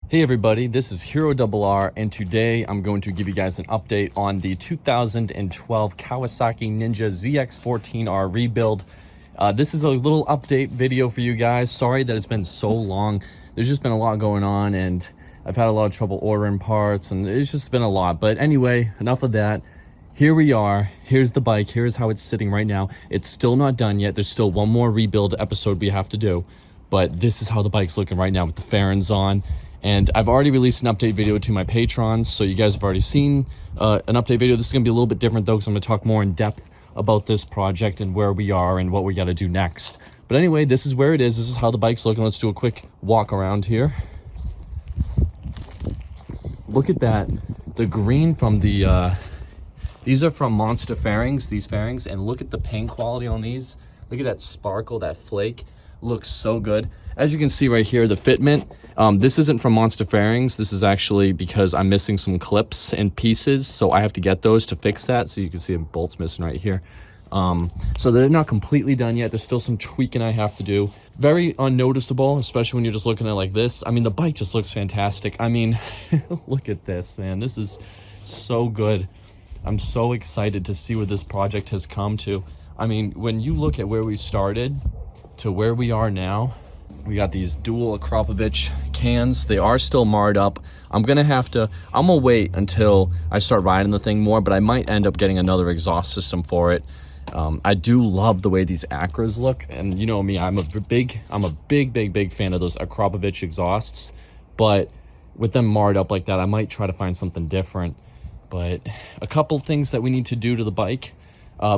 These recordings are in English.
Hey everybody, this is HeroRR, and today I'm going to give you guys an update on the 2012 Kawasaki Ninja ZX14R rebuild. This is a little update video for you guys. Sorry that it's been so long. There's just been a lot going on, and I've had a lot of trouble ordering parts, and it's just been a lot. But anyway, enough of that. Here we are. Here's the bike. Here's how it's sitting right now. It's still not done yet. There's still one more rebuild episode we have to do. But this is how the bike's looking right now with the fairings on. And I've already released an update video to my patrons, so you guys have already seen an update video. This is going to be a little bit different though, because I'm going to talk more in depth about this project and where we are and what we got to do next. But anyway, this is where it is. This is how the bike's looking. Let's do a quick walk around here. Look at that. The green from the, these are from Monster fairings, these fairings, and look at the paint quality on these. Look at that sparkle, that flake. Looks so good. As you can see right here, the fitment, this isn't from Monster fairings. This is actually because I'm missing some clips and pieces, so I have to get those to fix that. So you can see a bolt's missing right here. So they're not completely done yet. There's still some tweaking I have to do. Very unnoticeable, especially when you're just looking at it like this. I mean, the bike just looks fantastic. I mean, look at this, man. This is so good. I'm so excited to see where this project has come to. I mean, when you look at where we started to where we are now, we got these dual Akrapovic cans. They are still marred up. I'm gonna wait until I start riding the thing more, but I might end up getting another exhaust system for it. I do love the way these Acras look, and you know me, I'm a big fan of those Akrapovic exhausts, but with them marred up like that, I might try to find something different. But a couple things that we need to do to the bike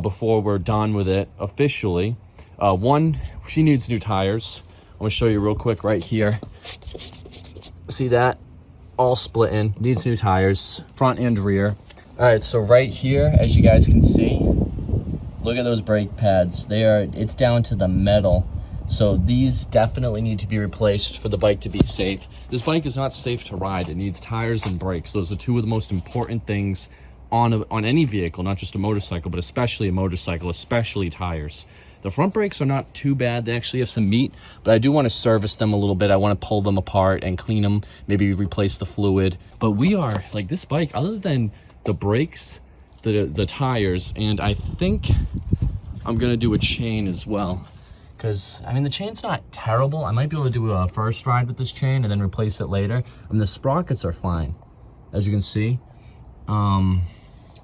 before we're done with it officially. One, she needs new tires. I'm gonna show you real quick right here. See that? All splitting, needs new tires, front and rear. All right, so right here, as you guys can see, look at those brake pads. It's down to the metal. So these definitely need to be replaced for the bike to be safe. This bike is not safe to ride. It needs tires and brakes. Those are two of the most important things on any vehicle, not just a motorcycle, but especially a motorcycle, especially tires. The front brakes are not too bad. They actually have some meat, but I do want to service them a little bit. I want to pull them apart and clean them, maybe replace the fluid. But we are, like, this bike, other than the brakes, the tires, and I think I'm going to do a chain as well. Because, I mean, the chain's not terrible. I might be able to do a first ride with this chain and then replace it later. And the sprockets are fine, as you can see.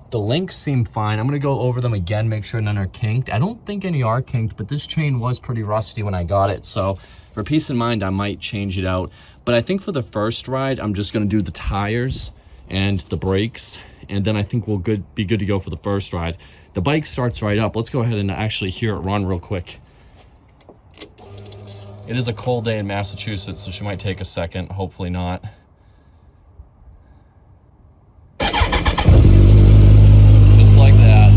The links seem fine. I'm gonna go over them again, make sure none are kinked. I don't think any are kinked, but this chain was pretty rusty when I got it. So for peace of mind, I might change it out. But I think for the first ride, I'm just gonna do the tires and the brakes. And then I think we'll be good to go for the first ride. The bike starts right up. Let's go ahead and actually hear it run real quick. It is a cold day in Massachusetts, so she might take a second, hopefully not. Like that.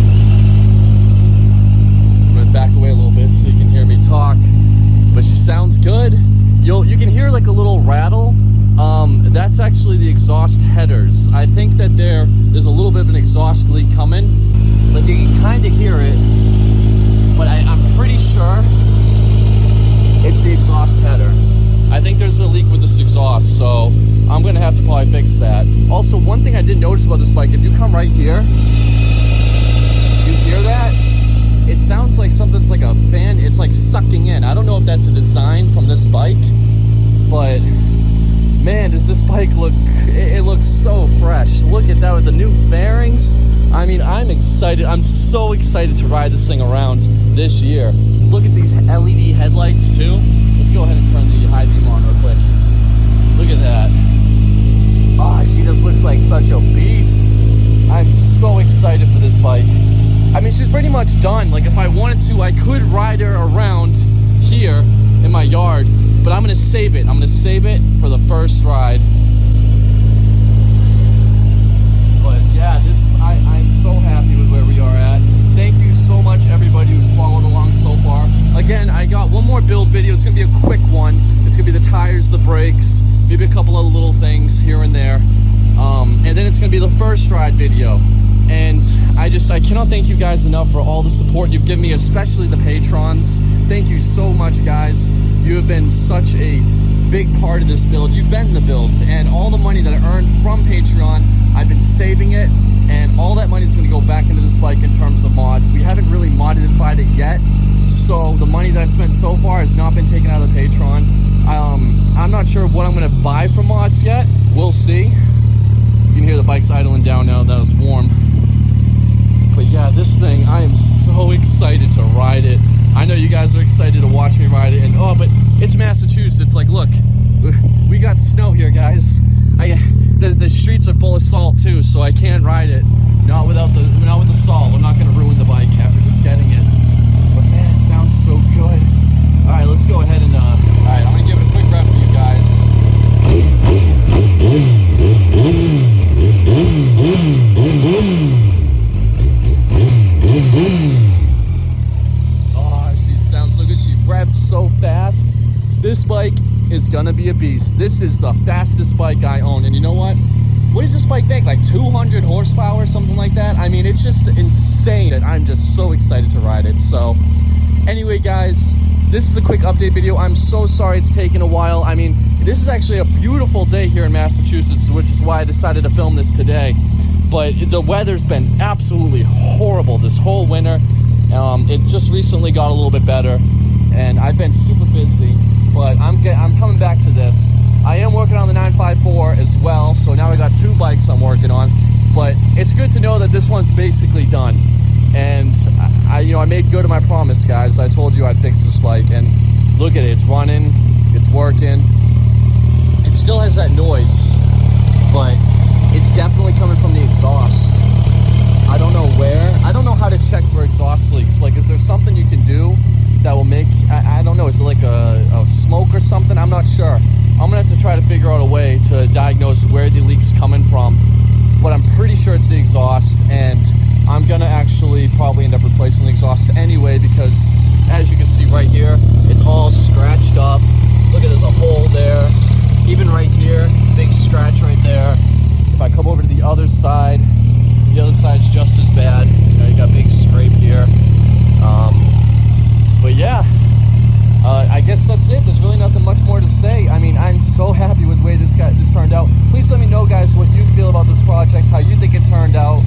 I'm gonna back away a little bit so you can hear me talk, but she sounds good. You can hear like a little rattle. That's actually the exhaust headers. I think that there's a little bit of an exhaust leak coming, but you can kind of hear it. But I'm pretty sure it's the exhaust header. I think there's a leak with this exhaust, so I'm gonna have to probably fix that. Also, one thing I did notice about this bike, if you come right here, you hear that? It sounds like something's like a fan. It's like sucking in. I don't know if that's a design from this bike, but man, does this bike look, it looks so fresh. Look at that with the new fairings. I mean, I'm excited. I'm so excited to ride this thing around this year. Look at these LED headlights too. Let's go ahead and turn the high beam on real quick. Look at that. Oh, she just looks like such a beast. I'm so excited for this bike. I mean, she's pretty much done. Like, if I wanted to, I could ride her around here in my yard, but I'm gonna save it. I'm gonna save it for the first ride. But yeah, I'm so happy with where we are at. Thank you so much, everybody who's followed along so far. Again, I got one more build video. It's gonna be a quick one. It's gonna be the tires, the brakes, maybe a couple of little things here and there. And then it's gonna be the first ride video. And I cannot thank you guys enough for all the support you've given me, especially the patrons. Thank you so much, guys. You have been such a big part of this build. You've been in the builds, and all the money that I earned from Patreon, I've been saving it, and all that money is going to go back into this bike in terms of mods. We haven't really modified it yet, so the money that I spent so far has not been taken out of the Patreon. I'm not sure what I'm going to buy for mods yet. We'll see. You can hear the bike's idling down now that it's warm. But yeah, this thing, I am so excited to ride it. I know you guys are excited to watch me ride it, and oh, but it's Massachusetts. Like, look, we got snow here, guys. The streets are full of salt too, so I can't ride it. Not with the salt. I'm not gonna ruin the bike after just getting it. But man, it sounds so good. All right, let's go ahead and all right, I'm gonna give it a quick rev for you guys. Oh, she sounds so good. She revs so fast. This bike is gonna be a beast. This is the fastest bike I own, and you know what? What does this bike make? Like 200 horsepower, something like that? I mean, it's just insane, and I'm just so excited to ride it. So anyway, guys, this is a quick update video. I'm so sorry it's taken a while. I mean, this is actually a beautiful day here in Massachusetts, which is why I decided to film this today. But the weather's been absolutely horrible this whole winter. It just recently got a little bit better, and I've been super busy. But I'm coming back to this. I am working on the 954 as well, so now I got 2 bikes I'm working on. But it's good to know that this one's basically done. And I made good on my promise, guys. I told you I'd fix this bike, and look at it. It's running, it's working. It still has that noise, but it's definitely coming from the exhaust. I don't know where. I don't know how to check for exhaust leaks. Like, is there something you can do that will make, I don't know, is it like a smoke or something? I'm not sure. I'm gonna have to try to figure out a way to diagnose where the leak's coming from, but I'm pretty sure it's the exhaust, and I'm gonna actually probably end up replacing the exhaust anyway, because as you can see right here, it's all scratched up. Look at, there's a hole there. Even right here, big scratch right there. If I come over to the other side, the other side's just as bad. You got a big scrape here. But yeah, I guess that's it. There's really nothing much more to say. I mean, I'm so happy with the way this turned out. Please let me know, guys, what you feel about this project, how you think it turned out.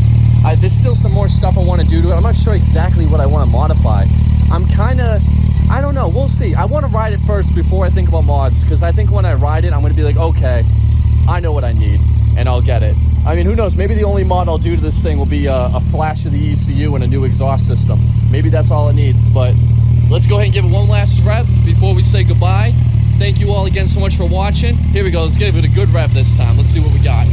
There's still some more stuff I want to do to it. I'm not sure exactly what I want to modify. I don't know. We'll see. I want to ride it first before I think about mods, because I think when I ride it, I'm going to be like, okay, I know what I need, and I'll get it. I mean, who knows? Maybe the only mod I'll do to this thing will be a flash of the ECU and a new exhaust system. Maybe that's all it needs, but let's go ahead and give it one last rev before we say goodbye. Thank you all again so much for watching. Here we go. Let's give it a good rev this time. Let's see what we got.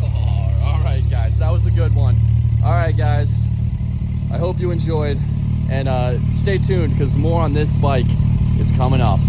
Oh, all right, guys. That was a good one. All right, guys. I hope you enjoyed. And stay tuned, because more on this bike is coming up.